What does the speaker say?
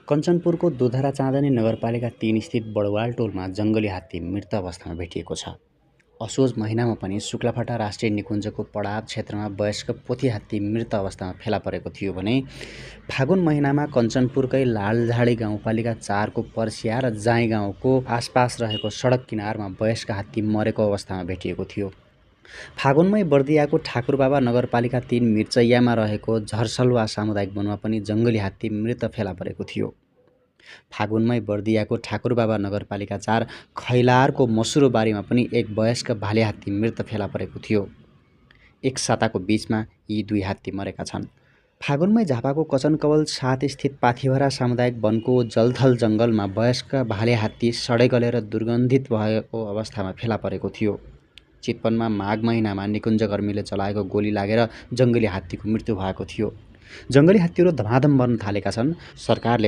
कञ्चनपुरको दुधरा चाँदनी नगरपालिका 3 स्थित बडवाल टोलमा जङ्गली हात्ती मृत अवस्थामा भेटिएको छ। असोज महिनामा पनि शुक्लाफाटा राष्ट्रिय निकुञ्जको पडाव क्षेत्रमा वयस्क पोथी हात्ती मृत अवस्थामा फेला परेको थियो भने फागुन महिनामा कञ्चनपुरकै लालझाडी गाउँपालिका 4 को पर्सिया र जाई गाउँको आसपास रहेको सडक किनारमा वयस्क हात्ती मरेको अवस्थामा भेटिएको थियो। फागुनमै बर्दियाको ठाकुरबाबा नगरपालिका 3 मिर्चैयामा रहेको झरसलुवा सामुदायिक वनमा पनि जङ्गली हात्ती मृत फेला परेको थियो। फागुनमै बर्दियाको ठाकुरबाबा नगरपालिका 4 खैलारको मसुरोबारीमा पनि एक वयस्क भाले हात्ती मृत फेला परेको थियो। एक साताको बीचमा यी 2 हात्ती मरेका छन्। फागुनमै झापाको कचनकवल 7 स्थित पाथिभरा सामुदायिक वनको जलथल जङ्गलमा वयस्क भाले हात्ती सडै गलेर दुर्गन्धित भएको अवस्थामा फेला परेको थियो। चितवनमा माघ महिनामा निकुञ्जकर्मीले चलाएको गोली लागेर जङ्गली हात्तीको मृत्यु भएको थियो। जङ्गली हात्तीहरू धमाधम मर्न थालेका छन्। सरकारले